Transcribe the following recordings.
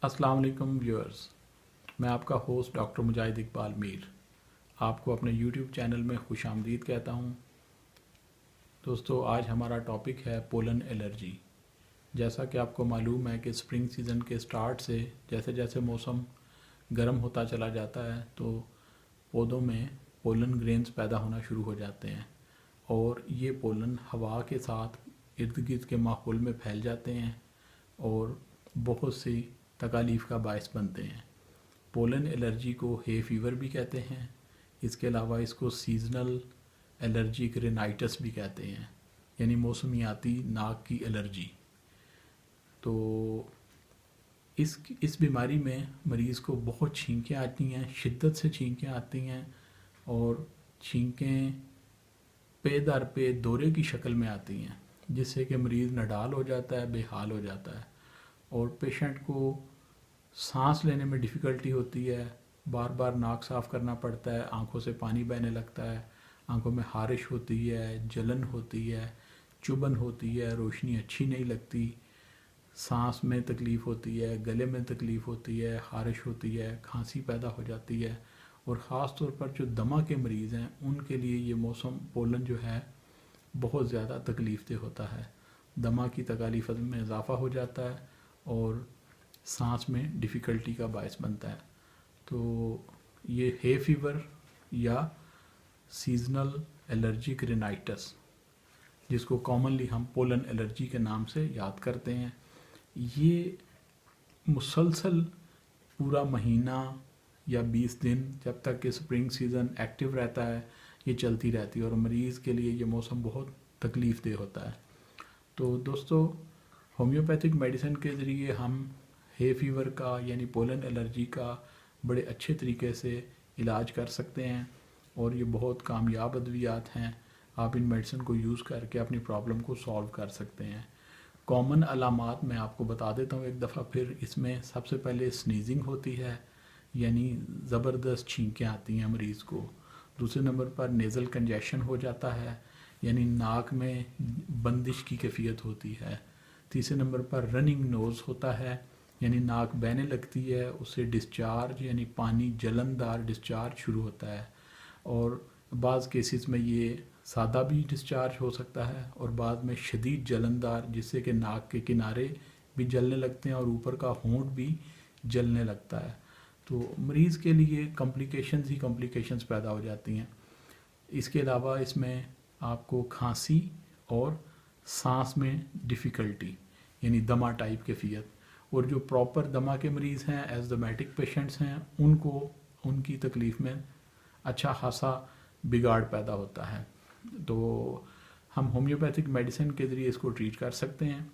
अस्सलाम वालेकुम व्यूअर्स। मैं आपका होस्ट डॉक्टर मुजाहिद इकबाल मीर आपको अपने यूट्यूब चैनल में खुश आमदीद कहता हूँ। दोस्तों, आज हमारा टॉपिक है पोलन एलर्जी। जैसा कि आपको मालूम है कि स्प्रिंग सीज़न के स्टार्ट से जैसे जैसे मौसम गर्म होता चला जाता है तो पौधों में पोलन ग्रेन्स पैदा होना शुरू हो जाते हैं और ये पोलन हवा के साथ इर्द गिर्द के माहौल में फैल जाते हैं और बहुत सी तकालीफ का बायस बनते हैं। पोलन एलर्जी को हे फीवर भी कहते हैं। इसके अलावा इसको सीजनल एलर्जिक रिनाइटिस भी कहते हैं, यानी मौसमियाती नाक की एलर्जी। तो इस बीमारी में मरीज़ को बहुत छींकें आती हैं, शिद्दत से छींकें आती हैं और छींकें पे दर पे दौरे की शक्ल में आती हैं, जिससे कि मरीज़ नडाल हो जाता है, बेहाल हो जाता है और पेशेंट को सांस लेने में डिफ़िकल्टी होती है, बार बार नाक साफ़ करना पड़ता है, आंखों से पानी बहने लगता है, आंखों में खारिश होती है, जलन होती है, चुभन होती है, रोशनी अच्छी नहीं लगती, सांस में तकलीफ़ होती है, गले में तकलीफ़ होती है, खारिश होती है, खांसी पैदा हो जाती है। और ख़ास तौर पर जो दमा के मरीज़ हैं उनके लिए ये मौसम पोलन जो है बहुत ज़्यादा तकलीफ़ दह होता है। दमा की तकालीफ में इजाफ़ा हो जाता है और सांस में डिफ़िकल्टी का बायस बनता है। तो ये हे फीवर या सीजनल एलर्जिक रिनाइटिस, जिसको कॉमनली हम पोलन एलर्जी के नाम से याद करते हैं, ये मुसलसल पूरा महीना या 20 दिन जब तक कि स्प्रिंग सीज़न एक्टिव रहता है ये चलती रहती है और मरीज़ के लिए ये मौसम बहुत तकलीफ़ दह होता है। तो दोस्तों, होम्योपैथिक मेडिसिन के ज़रिए हम हे फीवर का यानी पोलन एलर्जी का बड़े अच्छे तरीके से इलाज कर सकते हैं और ये बहुत कामयाब अद्वियात हैं। आप इन मेडिसिन को यूज़ करके अपनी प्रॉब्लम को सॉल्व कर सकते हैं। कॉमन अलामात मैं आपको बता देता हूँ एक दफ़ा फिर। इसमें सबसे पहले स्नीजिंग होती है, यानी ज़बरदस्त छींकें आती हैं मरीज़ को। दूसरे नंबर पर नेज़ल कंजेशन हो जाता है, यानी नाक में बंदिश की कैफियत होती है। तीसरे नंबर पर रनिंग नोज़ होता है, यानी नाक बहने लगती है, उससे डिस्चार्ज यानी पानी जलनदार डिस्चार्ज शुरू होता है और बाज़ केसेस में ये सादा भी डिस्चार्ज हो सकता है और बाद में शदीद जलनदार, जिससे कि नाक के किनारे भी जलने लगते हैं और ऊपर का होंठ भी जलने लगता है। तो मरीज़ के लिए कॉम्प्लिकेशंस ही कॉम्प्लिकेशंस पैदा हो जाती हैं। इसके अलावा इसमें आपको खांसी और सांस में डिफ़िकल्टी यानी दमा टाइप कैफियत, और जो प्रॉपर दमा के मरीज़ हैं, एज़मेटिक पेशेंट्स हैं, उनको उनकी तकलीफ़ में अच्छा खासा बिगाड़ पैदा होता है। तो हम होम्योपैथिक मेडिसिन के ज़रिए इसको ट्रीट कर सकते हैं।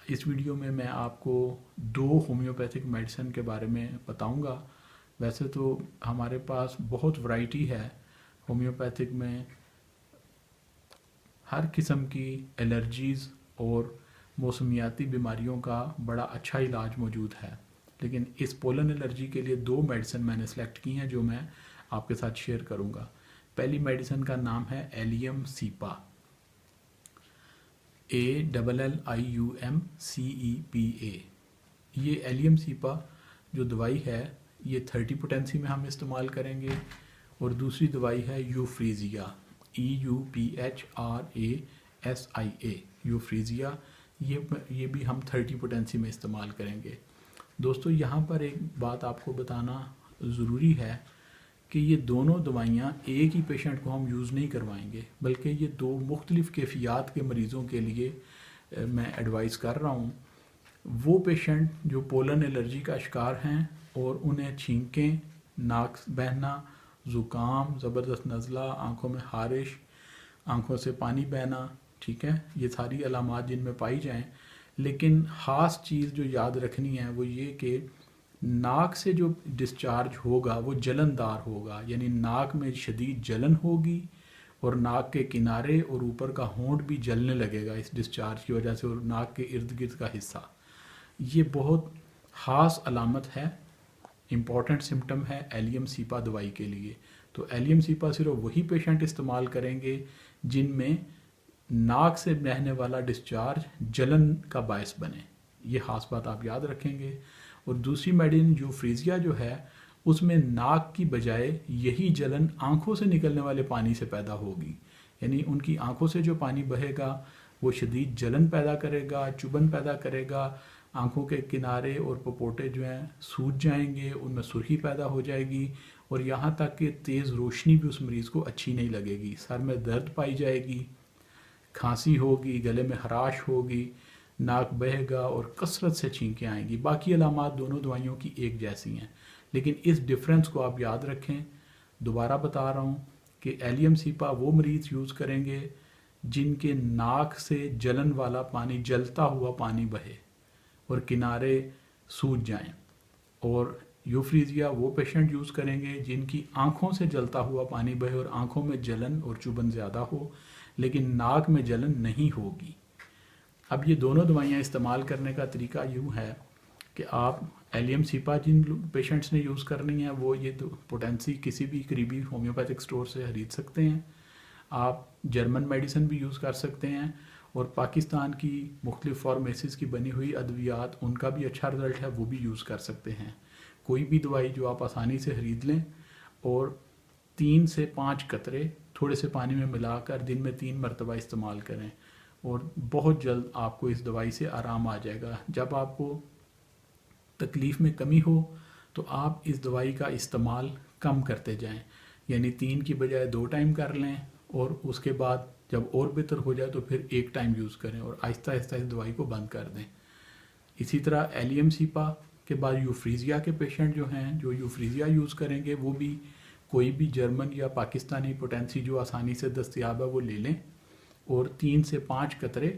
इस वीडियो में मैं आपको 2 होम्योपैथिक मेडिसिन के बारे में बताऊंगा। वैसे तो हमारे पास बहुत वैरायटी है होम्योपैथिक में, हर किस्म की एलर्जीज़ और मौसमियाती बीमारियों का बड़ा अच्छा इलाज मौजूद है, लेकिन इस पोलन एलर्जी के लिए 2 मेडिसिन मैंने सेलेक्ट की हैं जो मैं आपके साथ शेयर करूंगा। पहली मेडिसिन का नाम है एलियम सीपा, ALLIUMCEPA। ये एलियम सीपा जो दवाई है ये 30 पोटेंसी में हम इस्तेमाल करेंगे और दूसरी दवाई है यूफ्रीजिया, EUPHRASIA, यूफ्रीजिया। ये भी हम 30 पोटेंसी में इस्तेमाल करेंगे। दोस्तों, यहाँ पर एक बात आपको बताना ज़रूरी है कि ये दोनों दवाइयाँ एक ही पेशेंट को हम यूज़ नहीं करवाएंगे, बल्कि ये 2 मुख्तलिफ़ कैफियत के मरीज़ों के लिए मैं एडवाइस कर रहा हूँ। वो पेशेंट जो पोलन एलर्जी का शिकार हैं और उन्हें छींकें, नाक बहना, ज़ुकाम, ज़बरदस्त नज़ला, आँखों में खारिश, आँखों से पानी बहना, ठीक है, ये सारी अलामात जिनमें पाई जाएं, लेकिन ख़ास चीज़ जो याद रखनी है वो ये कि नाक से जो डिस्चार्ज होगा वो जलनदार होगा, यानी नाक में शदीद जलन होगी और नाक के किनारे और ऊपर का होंठ भी जलने लगेगा इस डिस्चार्ज की वजह से, और नाक के इर्द गिर्द का हिस्सा। ये बहुत ख़ास अलामत है, इम्पॉर्टेंट सिम्टम है एलियम सीपा दवाई के लिए। तो एलियम सीपा सिर्फ वही पेशेंट इस्तेमाल करेंगे जिनमें नाक से बहने वाला डिस्चार्ज जलन का बायस बने। ये ख़ास बात आप याद रखेंगे। اور دوسری میڈین یوفریزیا جو ہے اس میں ناک کی بجائے یہی جلن آنکھوں سے نکلنے والے پانی سے پیدا ہوگی، یعنی ان کی آنکھوں سے جو پانی بہے گا وہ شدید جلن پیدا کرے گا، چبھن پیدا کرے گا، آنکھوں کے کنارے اور پپوٹے جو ہیں سوج جائیں گے، ان میں سرخی پیدا ہو جائے گی، اور یہاں تک کہ تیز روشنی بھی اس مریض کو اچھی نہیں لگے گی، سر میں درد پائی جائے گی، کھانسی ہوگی، گلے میں خراش ہوگی، ناک بہے گا اور کثرت سے چھینکیں آئیں گی۔ باقی علامات دونوں دوائیوں کی ایک جیسی ہیں، لیکن اس ڈفرینس کو آپ یاد رکھیں۔ دوبارہ بتا رہا ہوں کہ ایلیم سیپا وہ مریض یوز کریں گے جن کے ناک سے جلن والا پانی، جلتا ہوا پانی بہے اور کنارے سوج جائیں، اور یوفریزیا وہ پیشنٹ یوز کریں گے جن کی آنکھوں سے جلتا ہوا پانی بہے اور آنکھوں میں جلن اور چبھن زیادہ ہو لیکن ناک میں جلن نہیں ہوگی۔ اب یہ دونوں دوائیاں استعمال کرنے کا طریقہ یوں ہے کہ آپ ایلیم سیپا جن پیشنٹس نے یوز کرنی ہے وہ یہ پوٹینسی کسی بھی قریبی ہومیوپیتھک سٹور سے خرید سکتے ہیں۔ آپ جرمن میڈیسن بھی یوز کر سکتے ہیں، اور پاکستان کی مختلف فارمیسیز کی بنی ہوئی ادویات ان کا بھی اچھا رزلٹ ہے، وہ بھی یوز کر سکتے ہیں۔ کوئی بھی دوائی جو آپ آسانی سے خرید لیں اور 3 سے 5 قطرے تھوڑے سے پانی میں ملا کر دن میں 3 مرتبہ استعمال کریں، اور بہت جلد آپ کو اس دوائی سے آرام آ جائے گا۔ جب آپ کو تکلیف میں کمی ہو تو آپ اس دوائی کا استعمال کم کرتے جائیں، یعنی 3 کی بجائے 2 ٹائم کر لیں، اور اس کے بعد جب اور بہتر ہو جائے تو پھر 1 ٹائم یوز کریں اور آہستہ آہستہ اس دوائی کو بند کر دیں۔ اسی طرح ایلیم سیپا کے بعد یوفریزیا کے پیشنٹ جو ہیں جو یوفریزیا یوز کریں گے وہ بھی کوئی بھی جرمن یا پاکستانی پوٹینسی جو آسانی سے دستیاب ہے وہ لے لیں، اور 3 سے 5 قطرے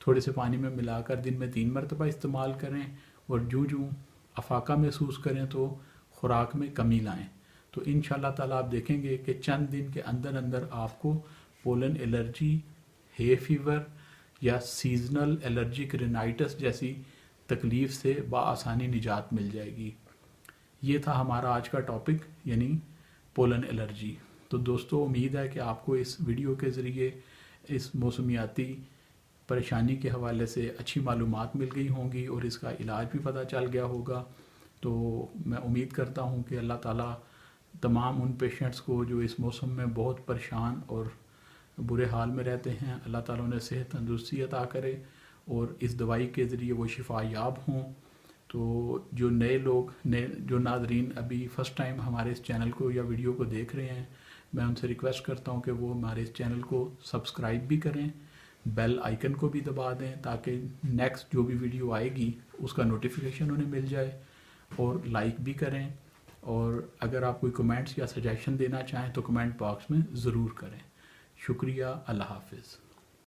تھوڑے سے پانی میں ملا کر دن میں 3 مرتبہ استعمال کریں، اور جو افاقہ محسوس کریں تو خوراک میں کمی لائیں، تو انشاءاللہ تعالیٰ آپ دیکھیں گے کہ چند دن کے اندر اندر آپ کو پولن الرجی، ہے فیور یا سیزنل الرجک رینائٹس جیسی تکلیف سے بآسانی نجات مل جائے گی۔ یہ تھا ہمارا آج کا ٹاپک، یعنی پولن الرجی۔ تو دوستو، امید ہے کہ آپ کو اس ویڈیو کے ذریعے اس موسمیاتی پریشانی کے حوالے سے اچھی معلومات مل گئی ہوں گی اور اس کا علاج بھی پتہ چل گیا ہوگا۔ تو میں امید کرتا ہوں کہ اللہ تعالیٰ تمام ان پیشنٹس کو جو اس موسم میں بہت پریشان اور برے حال میں رہتے ہیں، اللہ تعالیٰ انہیں صحت تندرستی عطا کرے اور اس دوائی کے ذریعے وہ شفا یاب ہوں۔ تو جو نئے لوگ، جو ناظرین ابھی فرسٹ ٹائم ہمارے اس چینل کو یا ویڈیو کو دیکھ رہے ہیں، میں ان سے ریکویسٹ کرتا ہوں کہ وہ ہمارے اس چینل کو سبسکرائب بھی کریں، بیل آئیکن کو بھی دبا دیں تاکہ نیکسٹ جو بھی ویڈیو آئے گی اس کا نوٹیفیکیشن انہیں مل جائے، اور لائک بھی کریں، اور اگر آپ کوئی کمنٹس یا سجیشن دینا چاہیں تو کمنٹ باکس میں ضرور کریں۔ شکریہ، اللہ حافظ۔